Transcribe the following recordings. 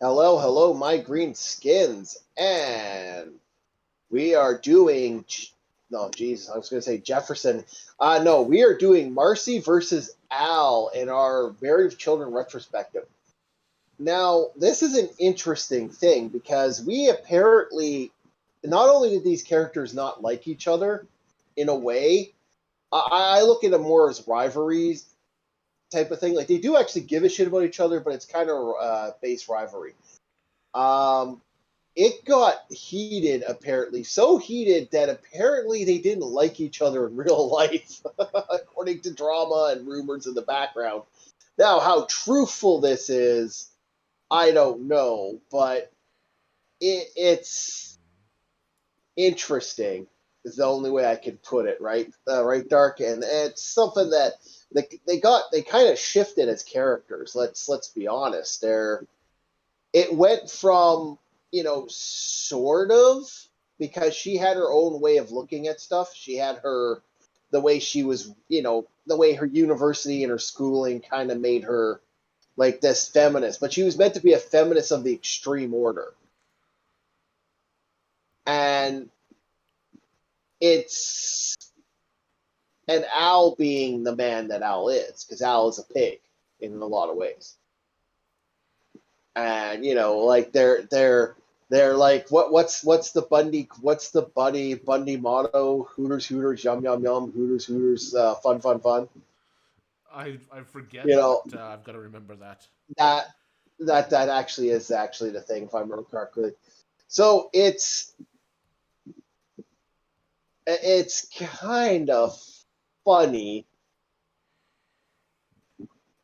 Hello, hello, my green skins, and we are doing. No, Jesus, I was going to say Jefferson. No, we are doing Marcy versus Al in our Married with Children retrospective. Now, this is an interesting thing because we apparently not only did these characters not like each other in a way, I look at them more as rivalries type of thing. Like they do actually give a shit about each other, but it's kind of base rivalry. Um, it got heated apparently, so heated that apparently they didn't like each other in real life, according to drama and rumors in the background. Now, how truthful this is, I don't know, but it's interesting. Is the only way I can put it, right? Right, Dark, and it's something that they kind of shifted as characters. Let's be honest. It went from, sort of, because she had her own way of looking at stuff. She had the way she was, the way her university and her schooling kind of made her like this feminist, but she was meant to be a feminist of the extreme order. And it's, and Al being the man that Al is, because Al is a pig in a lot of ways. And like they're like what's the Bundy motto? Hooters, Hooters, yum yum yum, Hooters, Hooters, fun fun fun. I You forget, but know I've got to remember that. that that actually is actually the thing, if I remember correctly. So it's kind of funny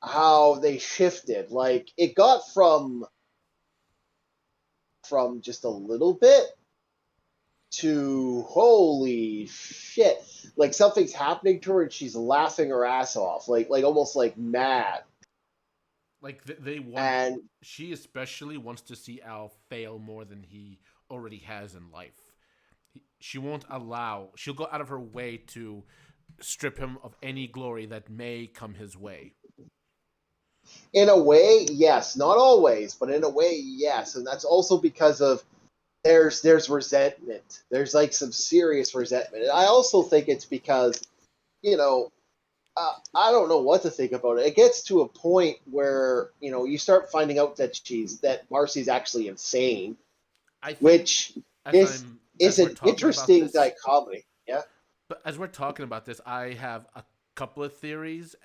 how they shifted. Like it got from just a little bit to holy shit, like something's happening to her and she's laughing her ass off, like almost like mad. Like they want, And she especially wants to see Al fail more than he already has in life. She won't allow. She'll go out of her way to strip him of any glory that may come his way. in a way, yes, not always, but in a way, yes. And that's also because of there's resentment. There's like some serious resentment. And I also think it's because, you know I don't know what to think about it. It gets to a point where you start finding out that Marcy's actually insane, I think which as is I'm is as we're an talking about interesting this, dichotomy. Yeah. but as we're talking about this, I have a couple of theories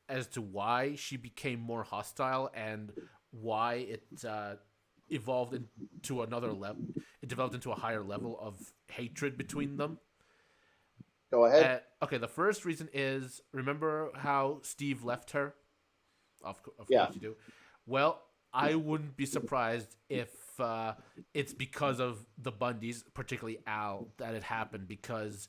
as to why she became more hostile and why it evolved into another level. It developed into a higher level of hatred between them. Go ahead. Okay, the first reason is, remember how Steve left her? Of Yeah. course you do. Well, I wouldn't be surprised if it's because of the Bundys, particularly Al, that it happened, because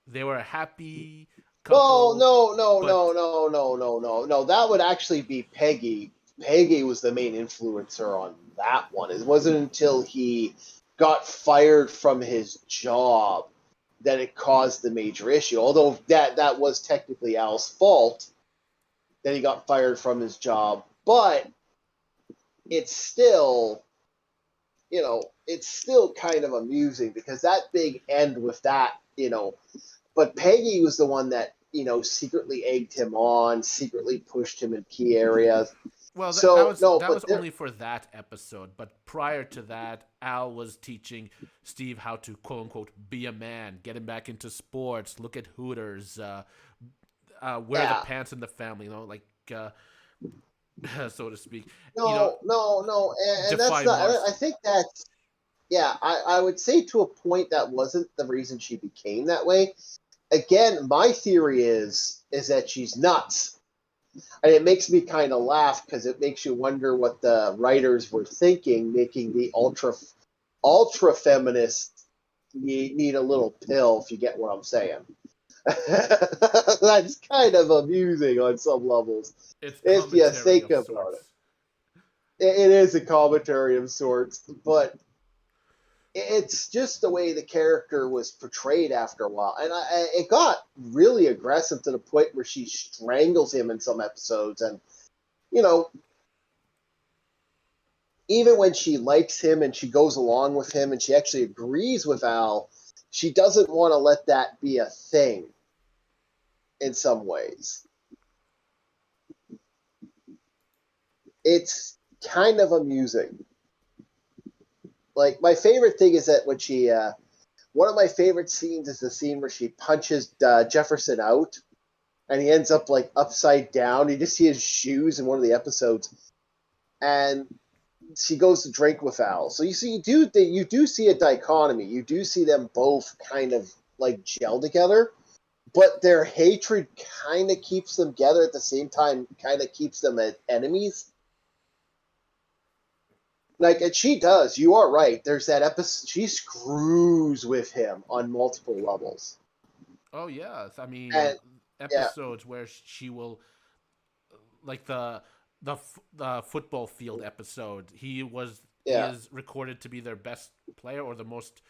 they were a happy Well, couple, no, no, but no, no, no, no, no, no. That would actually be Peggy. Peggy was the main influencer on that one. It wasn't until he got fired from his job that it caused the major issue. Although that was technically Al's fault that he got fired from his job, but it's still, it's still kind of amusing because that big end with that, but Peggy was the one that secretly egged him on, secretly pushed him in key areas. well, So no, that but was there, only for that episode. But prior to that, Al was teaching Steve how to quote unquote be a man, get him back into sports, look at Hooters, wear the yeah, pants in the family, like so to speak. no, no, no, and that's Defy not. I Marcy. think that's yeah. I would say to a point that wasn't the reason she became that way. Again, my theory is that she's nuts. And it makes me kind of laugh because it makes you wonder what the writers were thinking, making the ultra feminists need a little pill, if you get what I'm saying. That's kind of amusing on some levels It's if you commentary think of about it. sorts. It is a commentary of sorts, but it's just the way the character was portrayed after a while, and it got really aggressive to the point where she strangles him in some episodes, and you know even when she likes him and she goes along with him and she actually agrees with Al, she doesn't want to let that be a thing in some ways. It's kind of amusing. Like, my favorite thing is that when one of my favorite scenes is the scene where she punches Jefferson out and he ends up like upside down. You just see his shoes in one of the episodes. And she goes to drink with Al. So you do see a dichotomy. You do see them both kind of like gel together, but their hatred kind of keeps them together at the same time. Kind of keeps them as enemies. Like, and she does. You are right. There's that episode. She screws with him on multiple levels, Oh yes, I mean and yeah, episodes where she will like the football field episode. He yeah, is recorded to be their best player or the most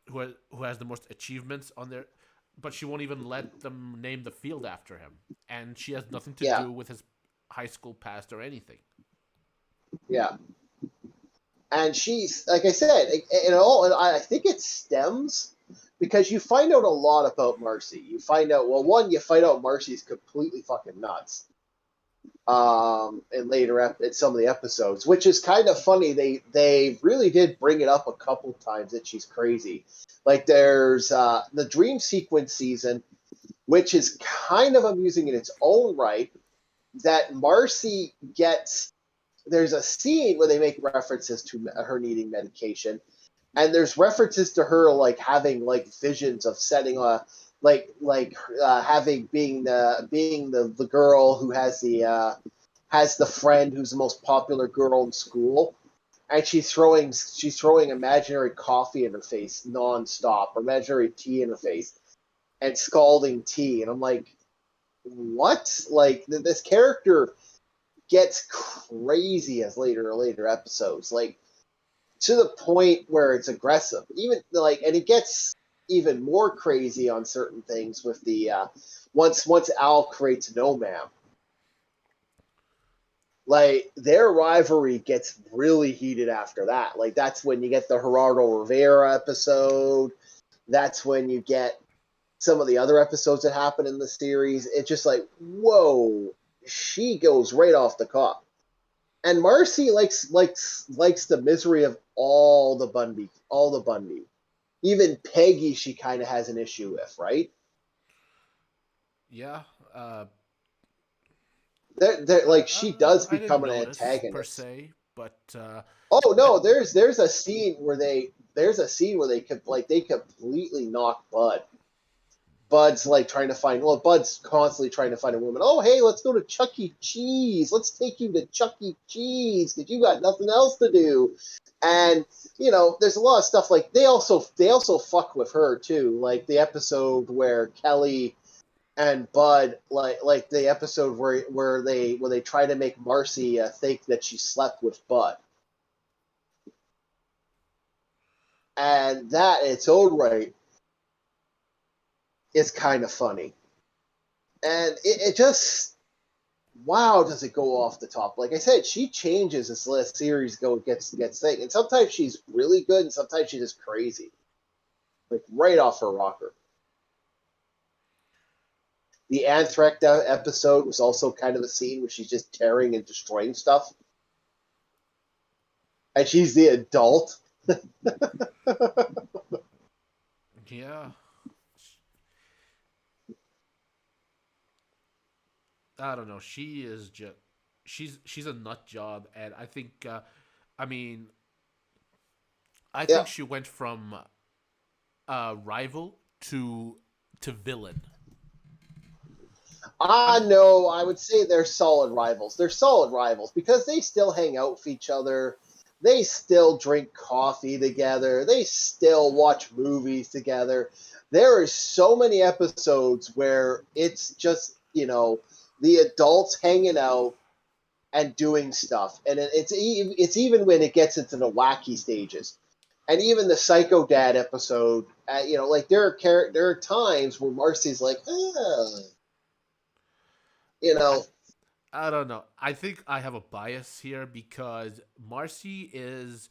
who has the most achievements on their, but she won't even let them name the field after him, and she has nothing to yeah, do with his high school past or anything. yeah. And she's like I said, and I think it stems because you find out a lot about Marcy. You find out well, one, you find out Marcy's completely fucking nuts. In in some of the episodes, which is kind of funny. They really did bring it up a couple times that she's crazy. Like there's the dream sequence season, which is kind of amusing in its own right. That Marcy gets there's a scene where they make references to her needing medication, and there's references to her like having like visions of setting a having being the girl who has the friend who's the most popular girl in school, and she's throwing imaginary coffee in her face nonstop, or imaginary tea in her face, and scalding tea, and I'm like, what? Like this character gets crazy as later episodes, like to the point where it's aggressive. Even like, and it gets even more crazy on certain things with the once Al creates No Ma'am. Like their rivalry gets really heated after that. Like that's when you get the Gerardo Rivera episode. That's when you get some of the other episodes that happen in the series. It's just like, whoa, she goes right off the cuff. And Marcy likes the misery of all the Bundy. Even Peggy, she kind of has an issue with, right? Yeah, Like she does I didn't become an notice per antagonist. se, but Oh I, no, there's a scene where they could like they completely knock Bud. Bud's like trying to find well, Bud's constantly trying to find a woman. Oh hey, let's go to Chuck E. Cheese. Let's take you to Chuck E. Cheese because you got nothing else to do. And there's a lot of stuff like they also fuck with her too. Like the episode where Kelly and Bud like the episode where they try to make Marcy think that she slept with Bud, and that in its own right is kind of funny, and it just wow does it go off the top. Like I said, she changes as the series gets thing, and sometimes she's really good, and sometimes she's just crazy, like right off her rocker. The Anthrax episode was also kind of a scene where she's just tearing and destroying stuff, and she's the adult. yeah, I don't know. She is just she's a nut job, and I mean, I Yeah. think she went from rival to villain. I mean, No, I would say they're solid rivals. They're solid rivals because they still hang out with each other. They still drink coffee together. They still watch movies together. There are so many episodes where it's just, the adults hanging out and doing stuff. And it's even when it gets into the wacky stages. And even the Psycho Dad episode, like there are times where Marcy's like, I you know, I don't know. I think I have a bias here because Marcy is,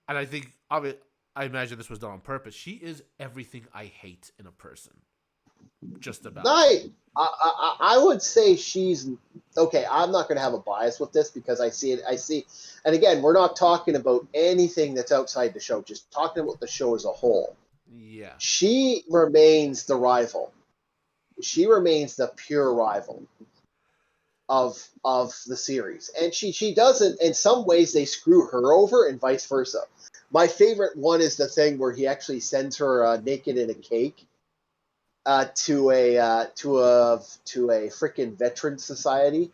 and I think of it. I imagine this was done on purpose. She is everything I hate in a person, just about. I would say she's okay. I'm not going to have a bias with this because I see it. I see, and again, we're not talking about anything that's outside the show. Just talking about the show as a whole. Yeah. She remains the rival. She remains the pure rival of the series, and she doesn't. In some ways, they screw her over, and vice versa. My favorite one is the thing where he actually sends her naked in a cake to a freaking veteran society.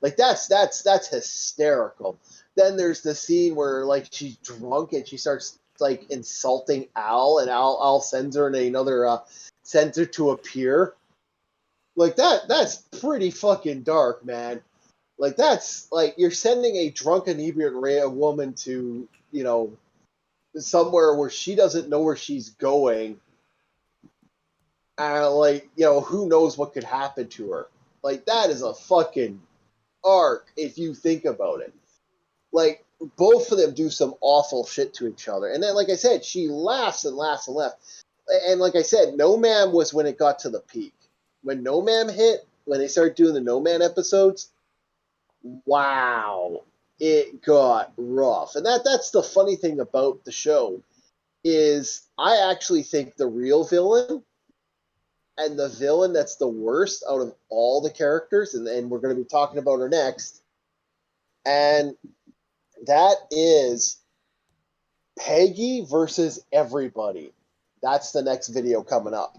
Like that's hysterical. Then there's the scene where like she's drunk and she starts like insulting Al, and Al sends her in another sends her to a pier. Like that's pretty fucking dark, man. Like that's like you're sending a drunk inebriated woman to somewhere where she doesn't know where she's going, and like who knows what could happen to her. Like that is a fucking arc if you think about it. Like both of them do some awful shit to each other, and then like I said, she laughs and laughs and laughs. And like I said, No Man was when it got to the peak. When No Man hit, when they started doing the No Man episodes, wow, it got rough. And that's the funny thing about the show is I actually think the real villain and the villain that's the worst out of all the characters, and we're going to be talking about her next, and that is Peggy versus everybody. That's the next video coming up.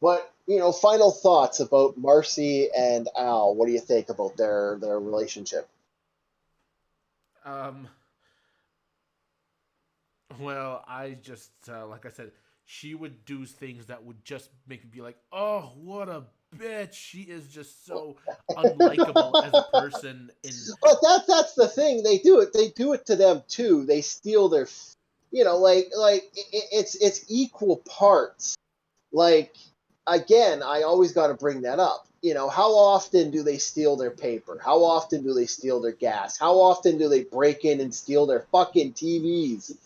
But final thoughts about Marcy and Al. What do you think about their relationship? Um. Well, I just like I said, she would do things that would just make me be like, "Oh, what a bitch! She is just so unlikable as a person." In But that's the thing. They do it. They do it to them too. They steal their, it's equal parts. Like again, I always got to bring that up. How often do they steal their paper? How often do they steal their gas? How often do they break in and steal their fucking TVs?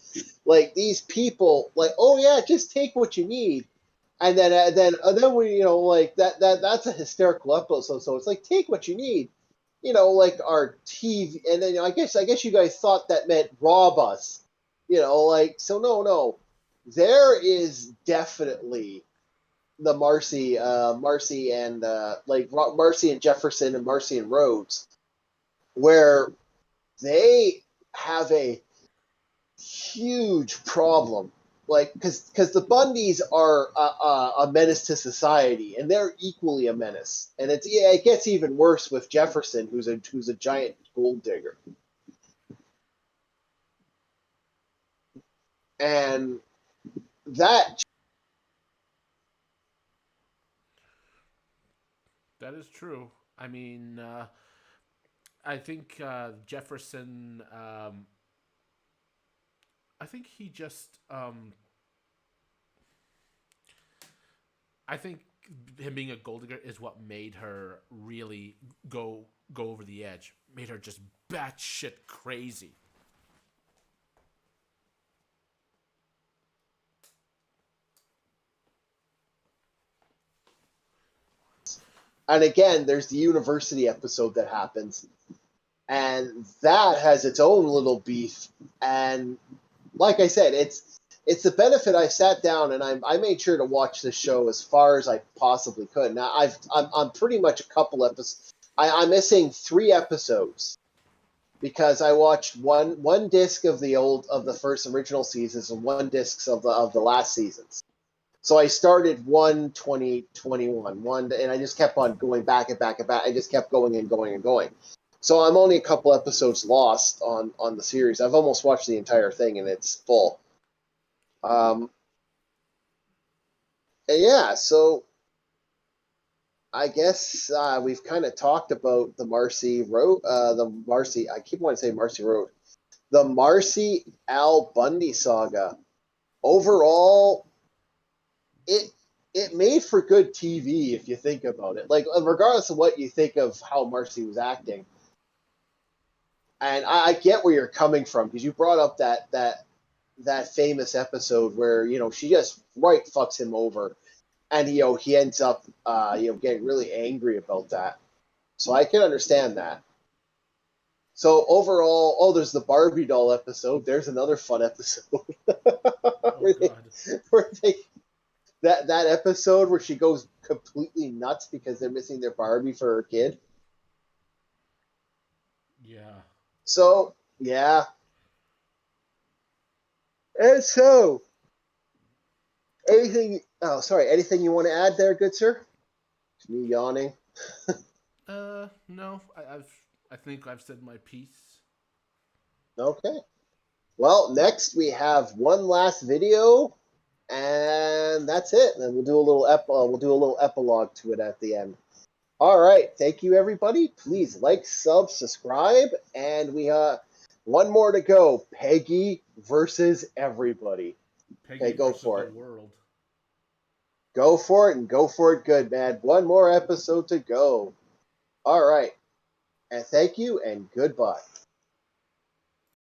Like these people, like, oh yeah, just take what you need, and then we, like that's a hysterical episode. So it's like take what you need, like our TV, and then I guess you guys thought that meant rob us, like so no, there is definitely the Marcy and Marcy and Jefferson and Marcy and Rhodes, where they have a huge problem. Like, because the Bundys are a menace to society, and they're equally a menace. And it gets even worse with Jefferson, who's a giant gold digger. And that that is true. I mean, I think Jefferson. I think he just. I think him being a gold digger is what made her really go over the edge. Made her just batshit crazy. and again, there's the university episode that happens, and that has its own little beef. And like I said, it's the benefit. I sat down and I made sure to watch this show as far as I possibly could. Now I'm pretty much a couple episodes. I'm missing 3 episodes because I watched one disc of the first original seasons and one discs of the last seasons. So I started 2021 and I just kept on going back and back and back. I just kept going and going and going. So I'm only a couple episodes lost on the series. I've almost watched the entire thing and it's full. Um, and yeah, so I guess we've kind of talked about the Marcy Road, the Marcy. I keep wanting to say Marcy Road, the Marcy Al Bundy saga. Overall, it it made for good TV if you think about it. Like, regardless of what you think of how Marcy was acting, and I get where you're coming from because you brought up that famous episode where she just right fucks him over, and he ends up getting really angry about that. So I can understand that. So overall, oh, there's the Barbie doll episode. There's another fun episode Oh where they God. where they that episode where she goes completely nuts because they're missing their Barbie for her kid. Yeah. So yeah, and so anything? Oh, sorry. Anything you want to add there, good sir? It's me yawning. No. I think I've said my piece. Okay. Well, next we have one last video, and that's it. And then we'll do a little epilogue to it at the end. All right. Thank you, everybody. Please like, subscribe, and we one more to go. Peggy versus everybody. Okay, Peggy go versus for the it. world. Go for it and go for it good, man. One more episode to go. All right. And thank you and goodbye.